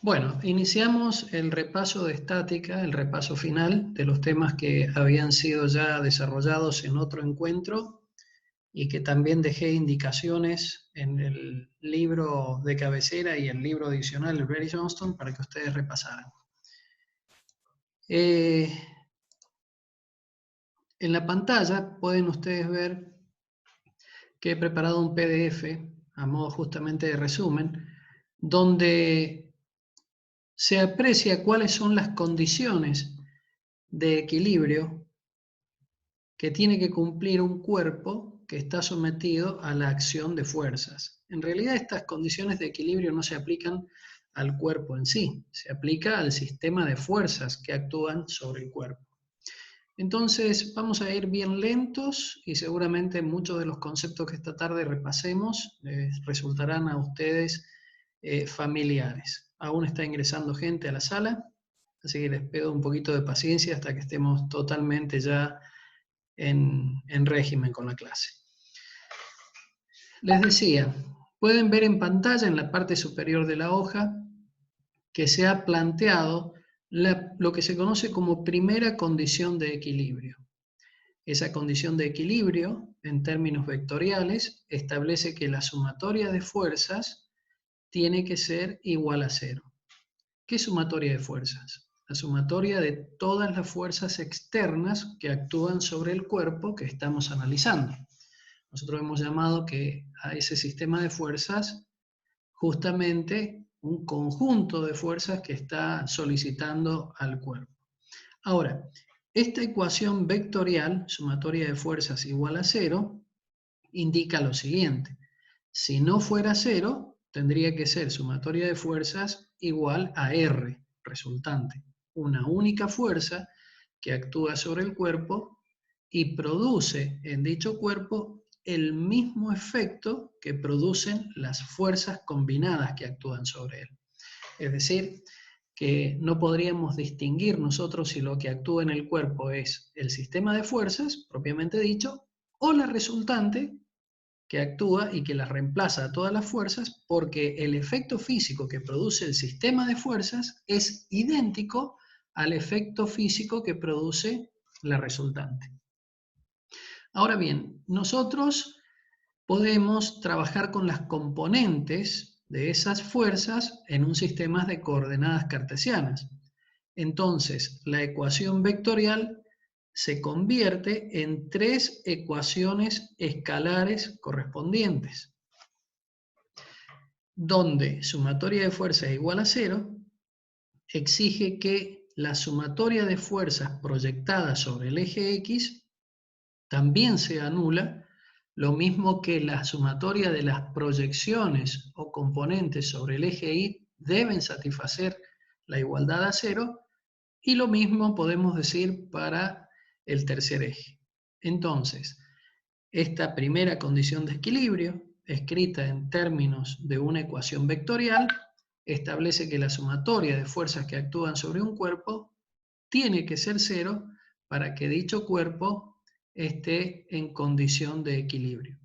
Bueno, iniciamos el repaso de estática, el repaso final de los temas que habían sido ya desarrollados en otro encuentro y que también dejé indicaciones en el libro de cabecera y el libro adicional, el Brady Johnston, para que ustedes repasaran. En la pantalla pueden ustedes ver que he preparado un PDF a modo justamente de resumen, donde se aprecia cuáles son las condiciones de equilibrio que tiene que cumplir un cuerpo que está sometido a la acción de fuerzas. En realidad estas condiciones de equilibrio no se aplican al cuerpo en sí, se aplica al sistema de fuerzas que actúan sobre el cuerpo. Entonces vamos a ir bien lentos y seguramente muchos de los conceptos que esta tarde repasemos resultarán a ustedes familiares. Aún está ingresando gente a la sala, así que les pido un poquito de paciencia hasta que estemos totalmente ya en régimen con la clase. Les decía, pueden ver en pantalla en la parte superior de la hoja que se ha planteado lo que se conoce como primera condición de equilibrio. Esa condición de equilibrio, en términos vectoriales, establece que la sumatoria de fuerzas tiene que ser igual a cero. ¿Qué sumatoria de fuerzas? La sumatoria de todas las fuerzas externas que actúan sobre el cuerpo que estamos analizando. Nosotros hemos llamado a ese sistema de fuerzas justamente un conjunto de fuerzas que está solicitando al cuerpo. Ahora, esta ecuación vectorial, sumatoria de fuerzas igual a cero, indica lo siguiente. Si no fuera cero, tendría que ser sumatoria de fuerzas igual a R, resultante. Una única fuerza que actúa sobre el cuerpo y produce en dicho cuerpo el mismo efecto que producen las fuerzas combinadas que actúan sobre él. Es decir, que no podríamos distinguir nosotros si lo que actúa en el cuerpo es el sistema de fuerzas, propiamente dicho, o la resultante que actúa y que las reemplaza a todas las fuerzas, porque el efecto físico que produce el sistema de fuerzas es idéntico al efecto físico que produce la resultante. Ahora bien, nosotros podemos trabajar con las componentes de esas fuerzas en un sistema de coordenadas cartesianas. Entonces, la ecuación vectorial se convierte en tres ecuaciones escalares correspondientes, donde sumatoria de fuerzas igual a cero exige que la sumatoria de fuerzas proyectadas sobre el eje X también sea nula, lo mismo que la sumatoria de las proyecciones o componentes sobre el eje Y deben satisfacer la igualdad a cero, y lo mismo podemos decir para el tercer eje. Entonces, esta primera condición de equilibrio, escrita en términos de una ecuación vectorial, establece que la sumatoria de fuerzas que actúan sobre un cuerpo tiene que ser cero para que dicho cuerpo esté en condición de equilibrio.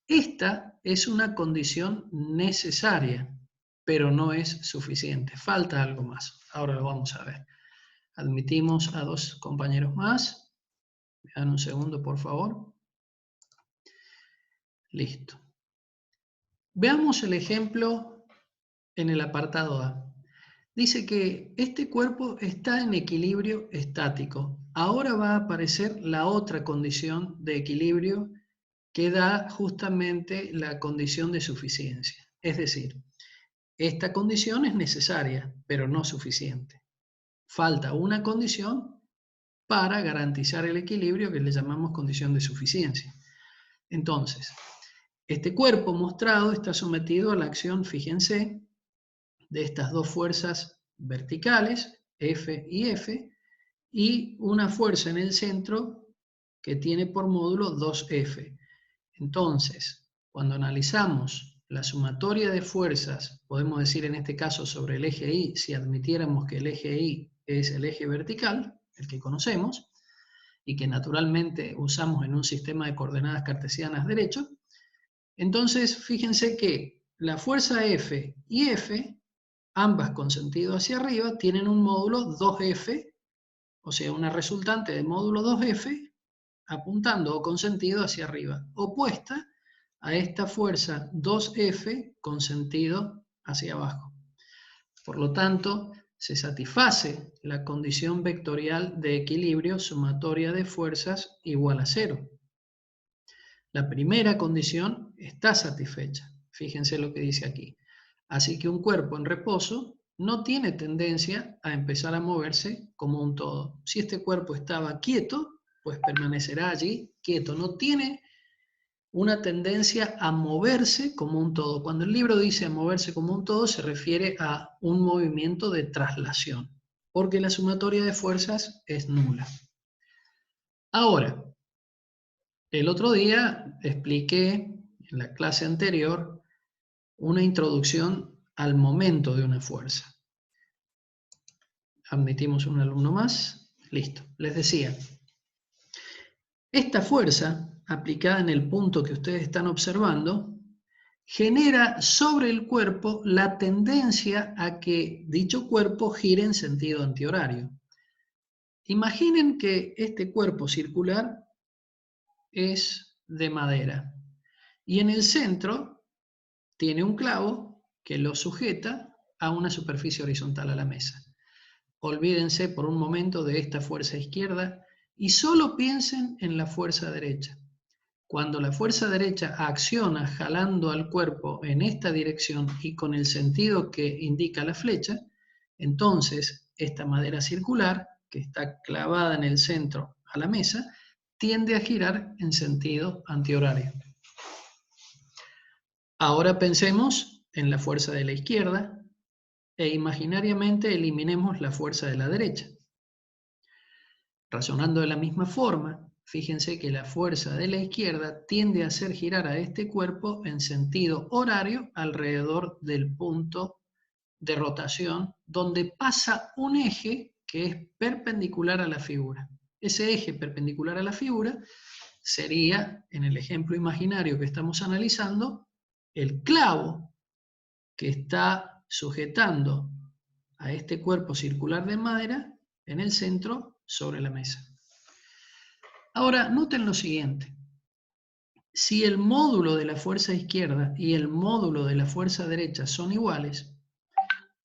Esta es una condición necesaria, pero no es suficiente. Falta algo más. Ahora lo vamos a ver. Admitimos a dos compañeros más. Me dan un segundo, por favor. Listo. Veamos el ejemplo en el apartado A. Dice que este cuerpo está en equilibrio estático. Ahora va a aparecer la otra condición de equilibrio que da justamente la condición de suficiencia. Es decir, esta condición es necesaria, pero no suficiente. Falta una condición para garantizar el equilibrio que le llamamos condición de suficiencia. Entonces, este cuerpo mostrado está sometido a la acción, fíjense, de estas dos fuerzas verticales, F y F, y una fuerza en el centro que tiene por módulo 2F. Entonces, cuando analizamos la sumatoria de fuerzas, podemos decir en este caso sobre el eje Y, si admitiéramos que el eje Y es el eje vertical, el que conocemos, y que naturalmente usamos en un sistema de coordenadas cartesianas derecho, entonces fíjense que la fuerza F y F ambas con sentido hacia arriba, tienen un módulo 2F, o sea, una resultante de módulo 2F apuntando o con sentido hacia arriba, opuesta a esta fuerza 2F con sentido hacia abajo. Por lo tanto, se satisface la condición vectorial de equilibrio sumatoria de fuerzas igual a 0. La primera condición está satisfecha. Fíjense lo que dice aquí. Así que un cuerpo en reposo no tiene tendencia a empezar a moverse como un todo. Si este cuerpo estaba quieto, pues permanecerá allí quieto. No tiene una tendencia a moverse como un todo. Cuando el libro dice a moverse como un todo, se refiere a un movimiento de traslación, porque la sumatoria de fuerzas es nula. Ahora, el otro día expliqué en la clase anterior una introducción al momento de una fuerza. Admitimos un alumno más. Listo. Les decía, esta fuerza aplicada en el punto que ustedes están observando genera sobre el cuerpo la tendencia a que dicho cuerpo gire en sentido antihorario. Imaginen que este cuerpo circular es de madera y en el centro tiene un clavo que lo sujeta a una superficie horizontal a la mesa. Olvídense por un momento de esta fuerza izquierda y solo piensen en la fuerza derecha. Cuando la fuerza derecha acciona jalando al cuerpo en esta dirección y con el sentido que indica la flecha, entonces esta madera circular, que está clavada en el centro a la mesa, tiende a girar en sentido antihorario. Ahora pensemos en la fuerza de la izquierda e imaginariamente eliminemos la fuerza de la derecha. Razonando de la misma forma, fíjense que la fuerza de la izquierda tiende a hacer girar a este cuerpo en sentido horario alrededor del punto de rotación donde pasa un eje que es perpendicular a la figura. Ese eje perpendicular a la figura sería, en el ejemplo imaginario que estamos analizando, el clavo que está sujetando a este cuerpo circular de madera en el centro sobre la mesa. Ahora, noten lo siguiente. Si el módulo de la fuerza izquierda y el módulo de la fuerza derecha son iguales,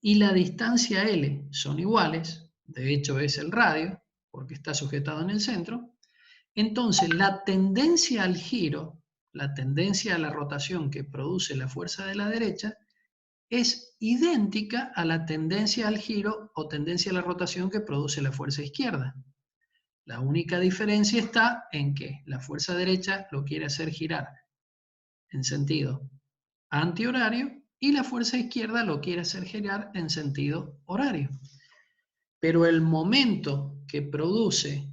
y la distancia L son iguales, de hecho es el radio, porque está sujetado en el centro, entonces la tendencia al giro, la tendencia a la rotación que produce la fuerza de la derecha, es idéntica a la tendencia al giro o tendencia a la rotación que produce la fuerza izquierda. La única diferencia está en que la fuerza derecha lo quiere hacer girar en sentido antihorario y la fuerza izquierda lo quiere hacer girar en sentido horario. Pero el momento que produce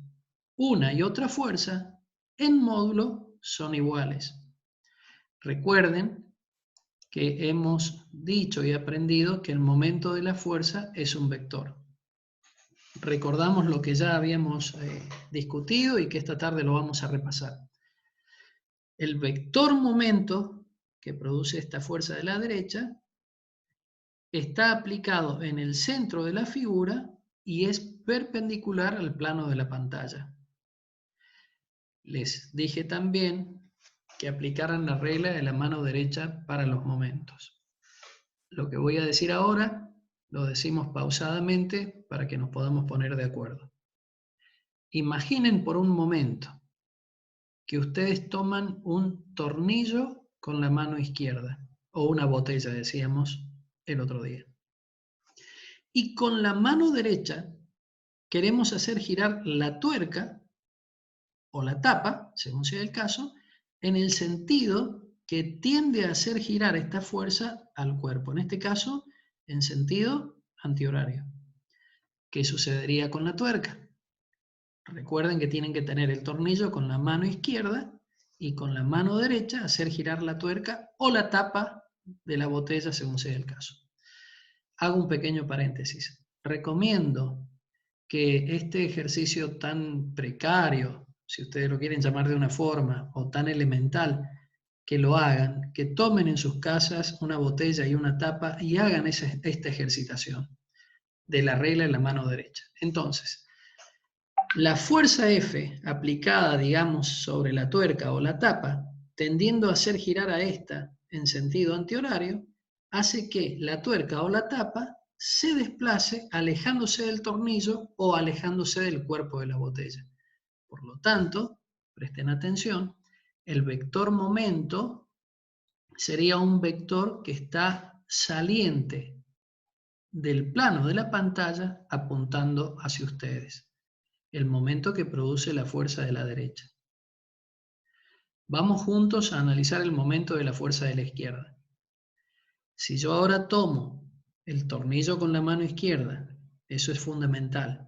una y otra fuerza en módulo son iguales. Recuerden que hemos dicho y aprendido que el momento de la fuerza es un vector. Recordamos lo que ya habíamos discutido y que esta tarde lo vamos a repasar. El vector momento que produce esta fuerza de la derecha está aplicado en el centro de la figura y es perpendicular al plano de la pantalla. Les dije también que aplicaran la regla de la mano derecha para los momentos. Lo que voy a decir ahora lo decimos pausadamente para que nos podamos poner de acuerdo. Imaginen por un momento que ustedes toman un tornillo con la mano izquierda, o una botella, decíamos el otro día. Y con la mano derecha queremos hacer girar la tuerca o la tapa, según sea el caso, en el sentido que tiende a hacer girar esta fuerza al cuerpo, en este caso en sentido antihorario. ¿Qué sucedería con la tuerca? Recuerden que tienen que tener el tornillo con la mano izquierda y con la mano derecha hacer girar la tuerca o la tapa de la botella, según sea el caso. Hago un pequeño paréntesis. Recomiendo que este ejercicio tan precario, si ustedes lo quieren llamar de una forma, o tan elemental, que lo hagan, que tomen en sus casas una botella y una tapa y hagan esta ejercitación de la regla en la mano derecha. Entonces, la fuerza F aplicada, digamos, sobre la tuerca o la tapa, tendiendo a hacer girar a esta en sentido antihorario, hace que la tuerca o la tapa se desplace alejándose del tornillo o alejándose del cuerpo de la botella. Por lo tanto, presten atención, el vector momento sería un vector que está saliente del plano de la pantalla apuntando hacia ustedes. El momento que produce la fuerza de la derecha. Vamos juntos a analizar el momento de la fuerza de la izquierda. Si yo ahora tomo el tornillo con la mano izquierda, eso es fundamental,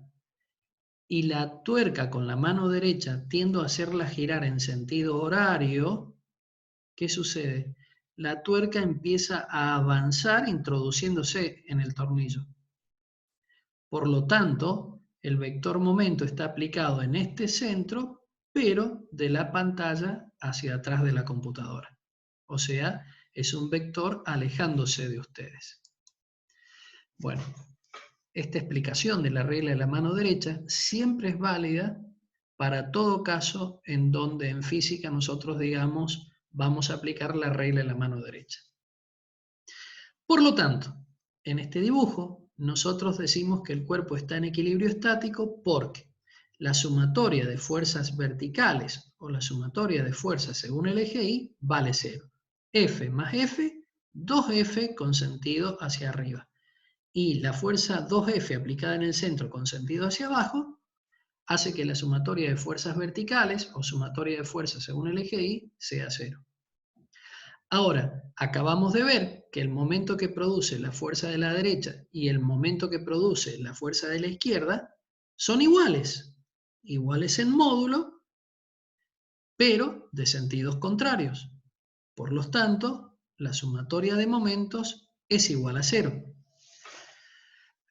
y la tuerca con la mano derecha tiendo a hacerla girar en sentido horario, ¿qué sucede? La tuerca empieza a avanzar introduciéndose en el tornillo. Por lo tanto, el vector momento está aplicado en este centro, pero de la pantalla hacia atrás de la computadora. O sea, es un vector alejándose de ustedes. Bueno, esta explicación de la regla de la mano derecha siempre es válida para todo caso en donde en física nosotros digamos vamos a aplicar la regla de la mano derecha. Por lo tanto, en este dibujo nosotros decimos que el cuerpo está en equilibrio estático porque la sumatoria de fuerzas verticales o la sumatoria de fuerzas según el eje Y vale 0. F más F, 2F con sentido hacia arriba. Y la fuerza 2F aplicada en el centro con sentido hacia abajo hace que la sumatoria de fuerzas verticales o sumatoria de fuerzas según el eje Y sea 0. Ahora, acabamos de ver que el momento que produce la fuerza de la derecha y el momento que produce la fuerza de la izquierda son iguales en módulo, pero de sentidos contrarios. Por lo tanto, la sumatoria de momentos es igual a 0.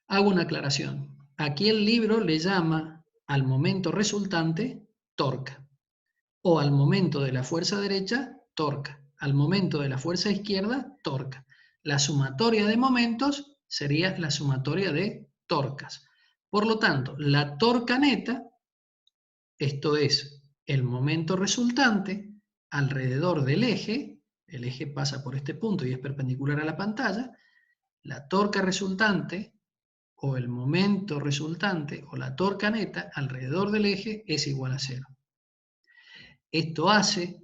Hago una aclaración. Aquí el libro le llama al momento resultante torca, o al momento de la fuerza derecha, torca. Al momento de la fuerza izquierda, torca. La sumatoria de momentos sería la sumatoria de torcas. Por lo tanto, la torca neta, esto es el momento resultante alrededor del eje, el eje pasa por este punto y es perpendicular a la pantalla, la torca resultante o el momento resultante o la torca neta alrededor del eje es igual a 0. Esto hace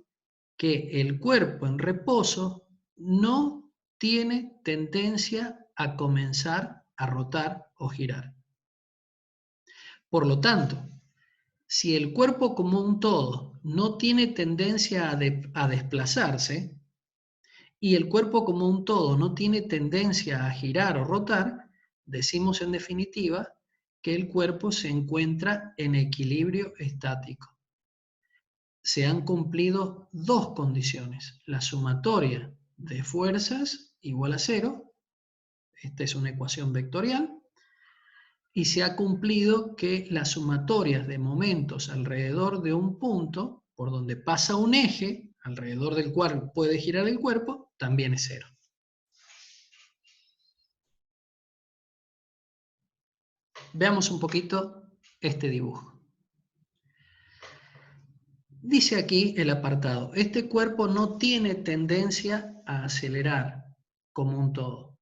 que el cuerpo en reposo no tiene tendencia a comenzar a rotar o girar. Por lo tanto, si el cuerpo como un todo no tiene tendencia a desplazarse y el cuerpo como un todo no tiene tendencia a girar o rotar, decimos en definitiva que el cuerpo se encuentra en equilibrio estático. Se han cumplido dos condiciones. La sumatoria de fuerzas igual a 0, esta es una ecuación vectorial, y se ha cumplido que las sumatorias de momentos alrededor de un punto, por donde pasa un eje, alrededor del cual puede girar el cuerpo, también es 0. Veamos un poquito este dibujo. Dice aquí el apartado, este cuerpo no tiene tendencia a acelerar como un todo.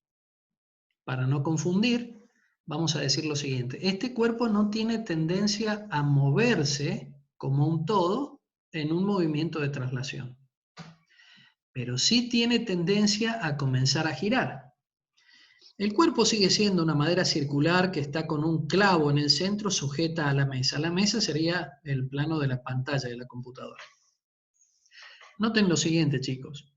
Para no confundir, vamos a decir lo siguiente, este cuerpo no tiene tendencia a moverse como un todo en un movimiento de traslación, pero sí tiene tendencia a comenzar a girar. El cuerpo sigue siendo una madera circular que está con un clavo en el centro sujeta a la mesa. La mesa sería el plano de la pantalla de la computadora. Noten lo siguiente, chicos.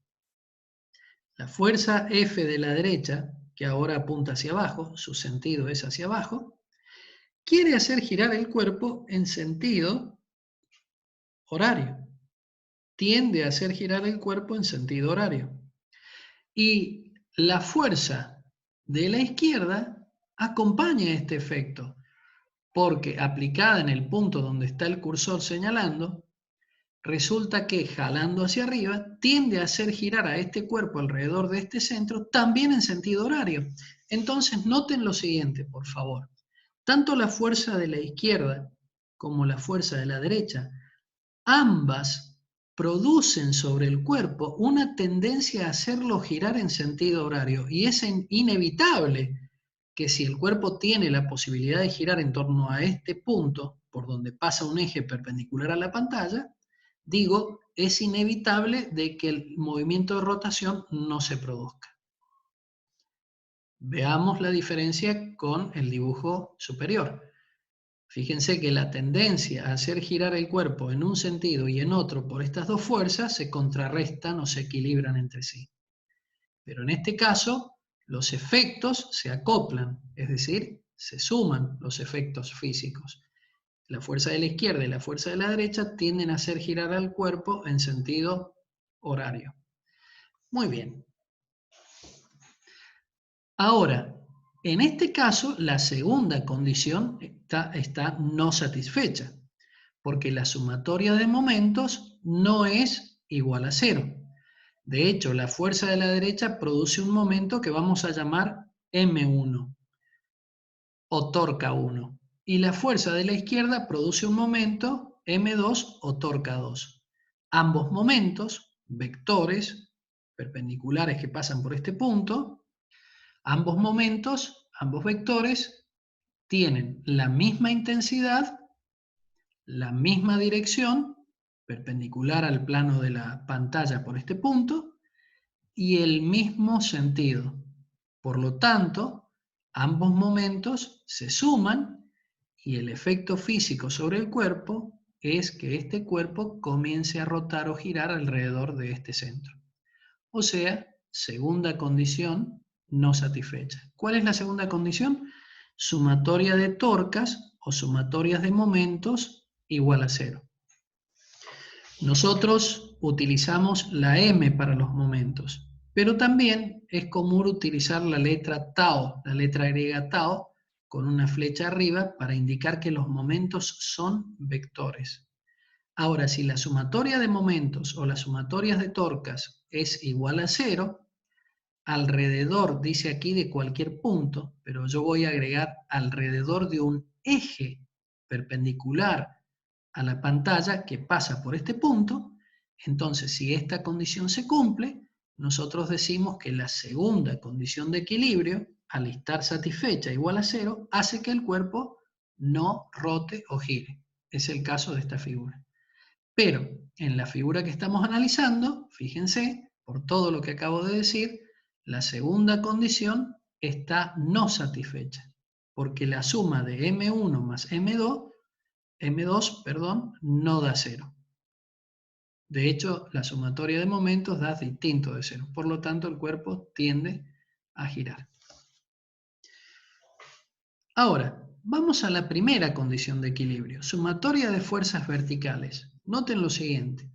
La fuerza F de la derecha, que ahora apunta hacia abajo, su sentido es hacia abajo, quiere hacer girar el cuerpo en sentido horario. Tiende a hacer girar el cuerpo en sentido horario. Y la fuerza de la izquierda acompaña este efecto, porque aplicada en el punto donde está el cursor señalando, resulta que jalando hacia arriba tiende a hacer girar a este cuerpo alrededor de este centro también en sentido horario. Entonces noten lo siguiente, por favor. Tanto la fuerza de la izquierda como la fuerza de la derecha, ambas producen sobre el cuerpo una tendencia a hacerlo girar en sentido horario, y es inevitable que si el cuerpo tiene la posibilidad de girar en torno a este punto, por donde pasa un eje perpendicular a la pantalla, digo, es inevitable de que el movimiento de rotación no se produzca. Veamos la diferencia con el dibujo superior. Fíjense que la tendencia a hacer girar el cuerpo en un sentido y en otro por estas dos fuerzas se contrarrestan o se equilibran entre sí. Pero en este caso, los efectos se acoplan, es decir, se suman los efectos físicos. La fuerza de la izquierda y la fuerza de la derecha tienden a hacer girar al cuerpo en sentido horario. Muy bien. Ahora, en este caso, la segunda condición está no satisfecha, porque la sumatoria de momentos no es igual a 0. De hecho, la fuerza de la derecha produce un momento que vamos a llamar M1 o torca 1. Y la fuerza de la izquierda produce un momento M2 o torca 2. Ambos momentos, vectores perpendiculares que pasan por este punto, ambos momentos, ambos vectores, tienen la misma intensidad, la misma dirección, perpendicular al plano de la pantalla por este punto, y el mismo sentido. Por lo tanto, ambos momentos se suman y el efecto físico sobre el cuerpo es que este cuerpo comience a rotar o girar alrededor de este centro. O sea, segunda condición no satisfecha. ¿Cuál es la segunda condición? Sumatoria de torcas o sumatorias de momentos igual a 0. Nosotros utilizamos la M para los momentos, pero también es común utilizar la letra tau, la letra griega tau, con una flecha arriba para indicar que los momentos son vectores. Ahora, si la sumatoria de momentos o las sumatorias de torcas es igual a 0, alrededor, dice aquí, de cualquier punto, pero yo voy a agregar alrededor de un eje perpendicular a la pantalla que pasa por este punto, entonces si esta condición se cumple, nosotros decimos que la segunda condición de equilibrio, al estar satisfecha igual a 0, hace que el cuerpo no rote o gire. Es el caso de esta figura. Pero en la figura que estamos analizando, fíjense, por todo lo que acabo de decir, la segunda condición está no satisfecha, porque la suma de M1 más M2, no da 0. De hecho, la sumatoria de momentos da distinto de 0. Por lo tanto, el cuerpo tiende a girar. Ahora, vamos a la primera condición de equilibrio, sumatoria de fuerzas verticales. Noten lo siguiente.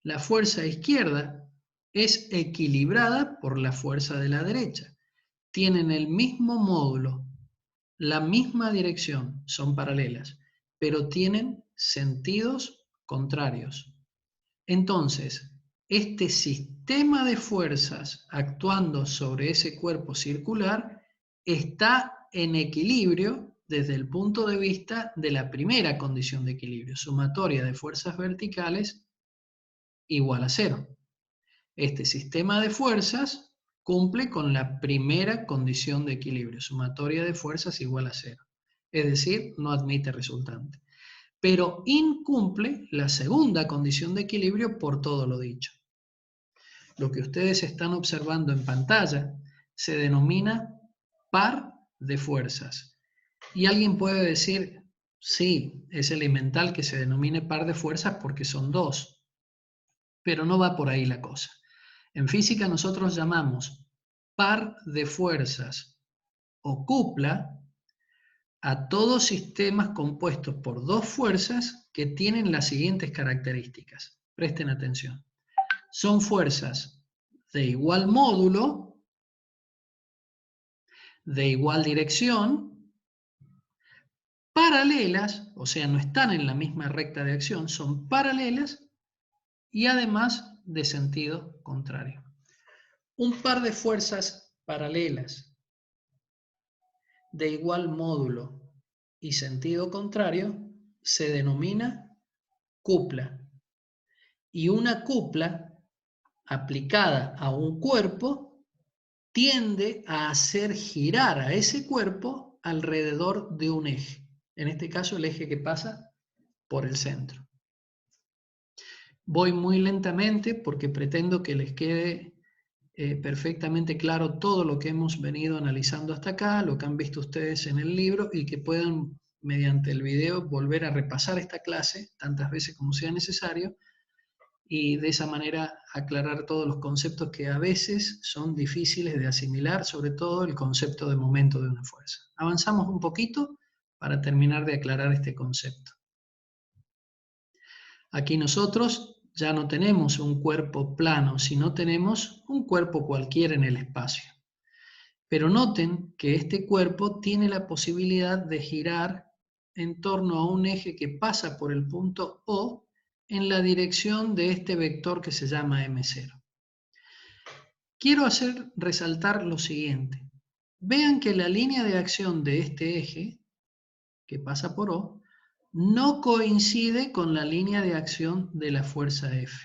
La fuerza izquierda es equilibrada por la fuerza de la derecha. Tienen el mismo módulo, la misma dirección, son paralelas, pero tienen sentidos contrarios. Entonces, este sistema de fuerzas actuando sobre ese cuerpo circular está en equilibrio desde el punto de vista de la primera condición de equilibrio, sumatoria de fuerzas verticales igual a 0. Este sistema de fuerzas cumple con la primera condición de equilibrio, sumatoria de fuerzas igual a 0. Es decir, no admite resultante. Pero incumple la segunda condición de equilibrio por todo lo dicho. Lo que ustedes están observando en pantalla se denomina par de fuerzas. Y alguien puede decir, sí, es elemental que se denomine par de fuerzas porque son dos. Pero no va por ahí la cosa. En física nosotros llamamos par de fuerzas o cupla a todos sistemas compuestos por dos fuerzas que tienen las siguientes características. Presten atención. Son fuerzas de igual módulo, de igual dirección, paralelas, o sea, no están en la misma recta de acción, son paralelas y además de sentido contrario. Un par de fuerzas paralelas de igual módulo y sentido contrario se denomina cupla. Y una cupla aplicada a un cuerpo tiende a hacer girar a ese cuerpo alrededor de un eje. En este caso, el eje que pasa por el centro. Voy muy lentamente porque pretendo que les quede perfectamente claro todo lo que hemos venido analizando hasta acá, lo que han visto ustedes en el libro y que puedan, mediante el video, volver a repasar esta clase tantas veces como sea necesario y de esa manera aclarar todos los conceptos que a veces son difíciles de asimilar, sobre todo el concepto de momento de una fuerza. Avanzamos un poquito para terminar de aclarar este concepto. Aquí nosotros ya no tenemos un cuerpo plano, sino tenemos un cuerpo cualquiera en el espacio. Pero noten que este cuerpo tiene la posibilidad de girar en torno a un eje que pasa por el punto O en la dirección de este vector que se llama M0. Quiero hacer resaltar lo siguiente. Vean que la línea de acción de este eje, que pasa por O, no coincide con la línea de acción de la fuerza F.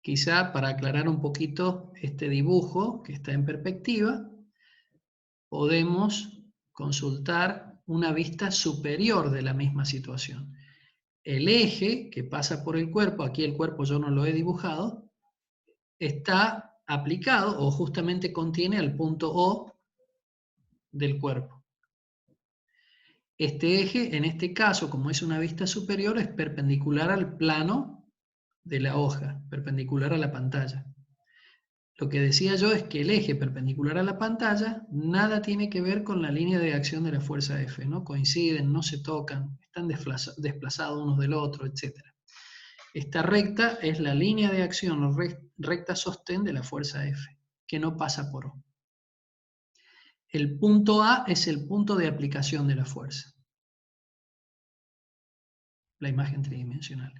Quizá para aclarar un poquito este dibujo que está en perspectiva, podemos consultar una vista superior de la misma situación. El eje que pasa por el cuerpo, aquí el cuerpo yo no lo he dibujado, está aplicado o justamente contiene al punto O del cuerpo. Este eje, en este caso, como es una vista superior, es perpendicular al plano de la hoja, perpendicular a la pantalla. Lo que decía yo es que el eje perpendicular a la pantalla nada tiene que ver con la línea de acción de la fuerza F, no coinciden, no se tocan, están desplazados unos del otro, etc. Esta recta es la línea de acción o recta sostén de la fuerza F, que no pasa por O. El punto A es el punto de aplicación de la fuerza, la imagen tridimensional.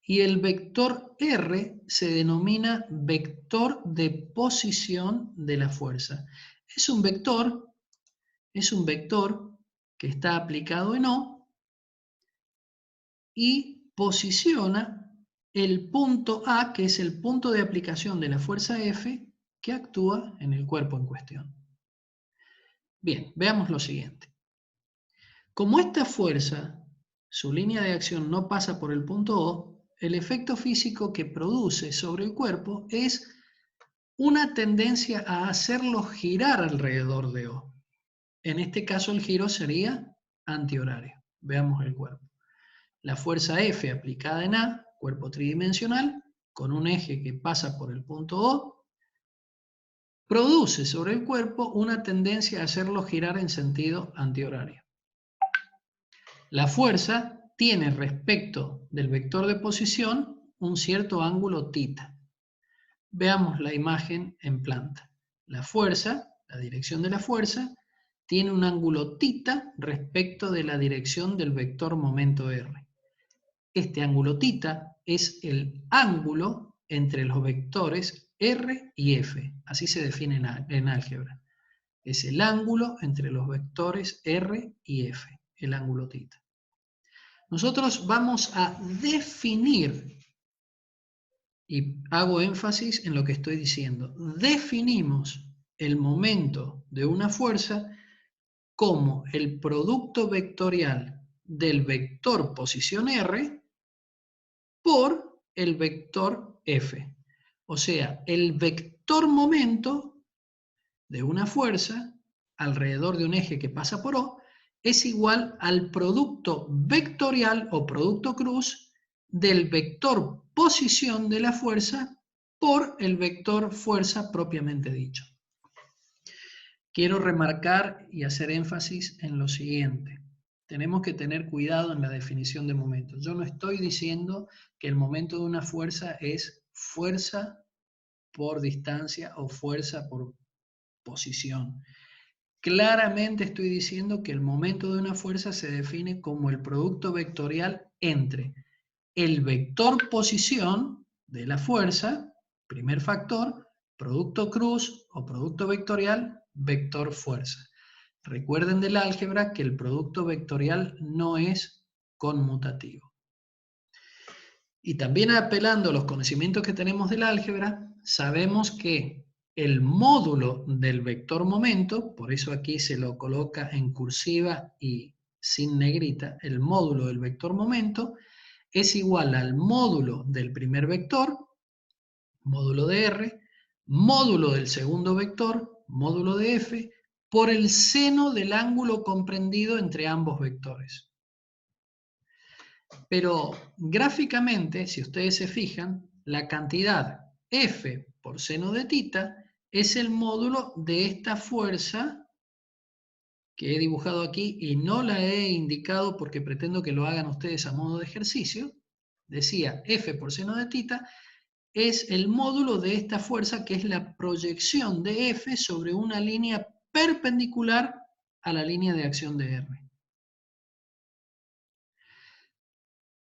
Y el vector R se denomina vector de posición de la fuerza. Es un vector que está aplicado en O y posiciona el punto A, que es el punto de aplicación de la fuerza F que actúa en el cuerpo en cuestión. Bien, veamos lo siguiente. Como esta fuerza, su línea de acción no pasa por el punto O, el efecto físico que produce sobre el cuerpo es una tendencia a hacerlo girar alrededor de O. En este caso el giro sería antihorario. Veamos el cuerpo. La fuerza F aplicada en A, cuerpo tridimensional, con un eje que pasa por el punto O, produce sobre el cuerpo una tendencia a hacerlo girar en sentido antihorario. La fuerza tiene respecto del vector de posición un cierto ángulo θ. Veamos la imagen en planta. La fuerza, la dirección de la fuerza, tiene un ángulo θ respecto de la dirección del vector momento R. Este ángulo θ es el ángulo entre los vectores R y F. Así se define en álgebra. Es el ángulo entre los vectores R y F, el ángulo θ. Nosotros vamos a definir, y hago énfasis en lo que estoy diciendo, definimos el momento de una fuerza como el producto vectorial del vector posición R por el vector F. O sea, el vector momento de una fuerza alrededor de un eje que pasa por O es igual al producto vectorial o producto cruz del vector posición de la fuerza por el vector fuerza propiamente dicho. Quiero remarcar y hacer énfasis en lo siguiente. Tenemos que tener cuidado en la definición de momento. Yo no estoy diciendo que el momento de una fuerza es fuerza por distancia o fuerza por posición. Claramente estoy diciendo que el momento de una fuerza se define como el producto vectorial entre el vector posición de la fuerza, primer factor, producto cruz o producto vectorial, vector fuerza. Recuerden del álgebra que el producto vectorial no es conmutativo. Y también apelando a los conocimientos que tenemos del álgebra, sabemos que el módulo del vector momento, por eso aquí se lo coloca en cursiva y sin negrita, el módulo del vector momento es igual al módulo del primer vector, módulo de R, módulo del segundo vector, módulo de F, por el seno del ángulo comprendido entre ambos vectores. Pero gráficamente, si ustedes se fijan, la cantidad F por seno de tita es el módulo de esta fuerza que he dibujado aquí y no la he indicado porque pretendo que lo hagan ustedes a modo de ejercicio. Decía, F por seno de tita es el módulo de esta fuerza que es la proyección de F sobre una línea perpendicular a la línea de acción de R.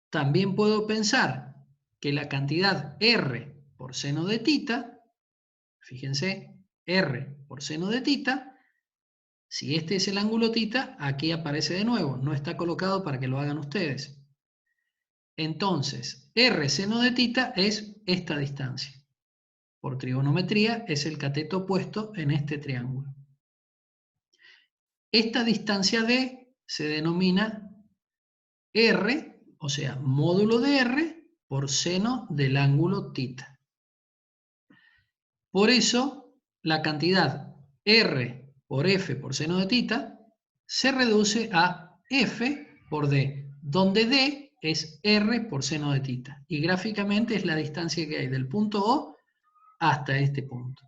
También puedo pensar que la cantidad R por seno de tita, fíjense, R por seno de tita, si este es el ángulo tita, aquí aparece de nuevo, no está colocado para que lo hagan ustedes. Entonces, R seno de tita es esta distancia. Por trigonometría es el cateto opuesto en este triángulo. Esta distancia D se denomina R, o sea, módulo de R por seno del ángulo tita. Por eso, la cantidad R por F por seno de tita se reduce a F por D, donde D es R por seno de tita. Y gráficamente es la distancia que hay del punto O hasta este punto.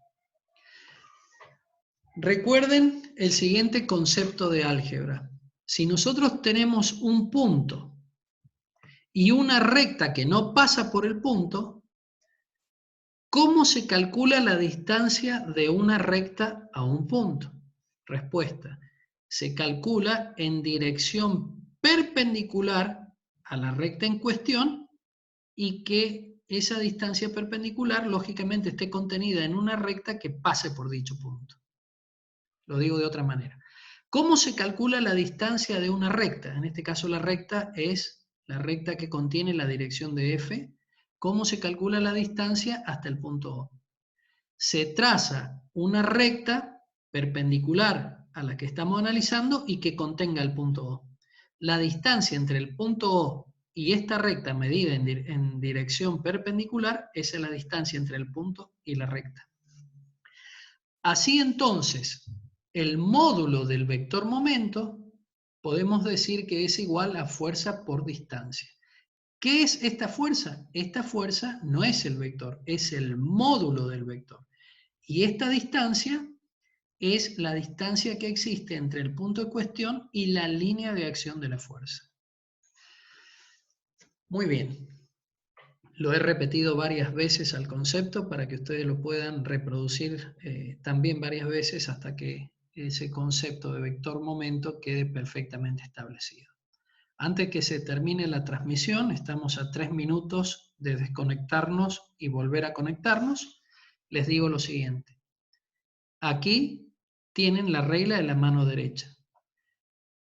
Recuerden el siguiente concepto de álgebra. Si nosotros tenemos un punto y una recta que no pasa por el punto, ¿cómo se calcula la distancia de una recta a un punto? Respuesta: se calcula en dirección perpendicular a la recta en cuestión y que esa distancia perpendicular lógicamente esté contenida en una recta que pase por dicho punto. Lo digo de otra manera. ¿Cómo se calcula la distancia de una recta? En este caso la recta es la recta que contiene la dirección de F. ¿Cómo se calcula la distancia hasta el punto O? Se traza una recta perpendicular a la que estamos analizando y que contenga el punto O. La distancia entre el punto O y esta recta medida en dirección perpendicular es la distancia entre el punto y la recta. Así entonces, el módulo del vector momento podemos decir que es igual a fuerza por distancia. ¿Qué es esta fuerza? Esta fuerza no es el vector, es el módulo del vector. Y esta distancia es la distancia que existe entre el punto en cuestión y la línea de acción de la fuerza. Muy bien. Lo he repetido varias veces al concepto para que ustedes lo puedan reproducir también varias veces hasta que ese concepto de vector momento quede perfectamente establecido. Antes que se termine la transmisión, estamos a 3 minutos de desconectarnos y volver a conectarnos. Les digo lo siguiente. Aquí tienen la regla de la mano derecha.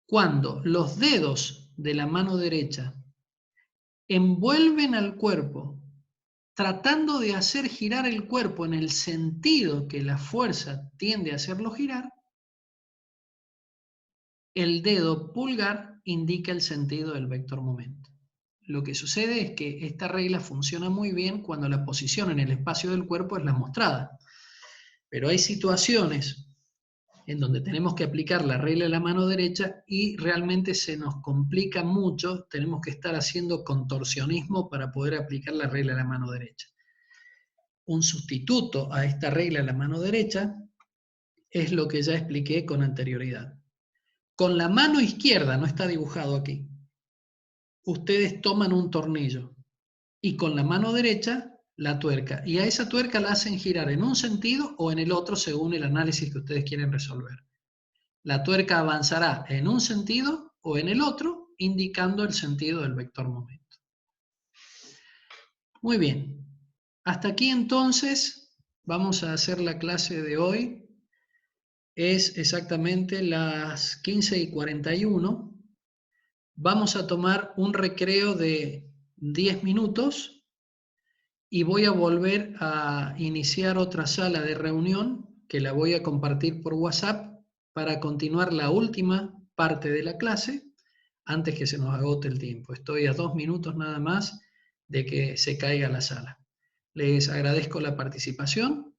Cuando los dedos de la mano derecha envuelven al cuerpo tratando de hacer girar el cuerpo en el sentido que la fuerza tiende a hacerlo girar, el dedo pulgar indica el sentido del vector momento. Lo que sucede es que esta regla funciona muy bien cuando la posición en el espacio del cuerpo es la mostrada. Pero hay situaciones en donde tenemos que aplicar la regla de la mano derecha y realmente se nos complica mucho, tenemos que estar haciendo contorsionismo para poder aplicar la regla de la mano derecha. Un sustituto a esta regla de la mano derecha es lo que ya expliqué con anterioridad. Con la mano izquierda, no está dibujado aquí, ustedes toman un tornillo y con la mano derecha la tuerca, y a esa tuerca la hacen girar en un sentido o en el otro según el análisis que ustedes quieren resolver. La tuerca avanzará en un sentido o en el otro, indicando el sentido del vector momento. Muy bien. Hasta aquí entonces vamos a hacer la clase de hoy. Es exactamente las 15:41. Vamos a tomar un recreo de 10 minutos y voy a volver a iniciar otra sala de reunión que la voy a compartir por WhatsApp para continuar la última parte de la clase antes que se nos agote el tiempo. Estoy a 2 minutos nada más de que se caiga la sala. Les agradezco la participación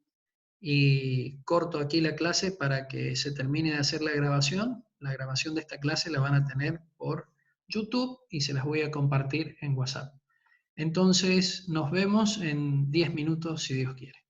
y corto aquí la clase para que se termine de hacer la grabación. La grabación de esta clase la van a tener por YouTube y se las voy a compartir en WhatsApp. Entonces, nos vemos en 10 minutos si Dios quiere.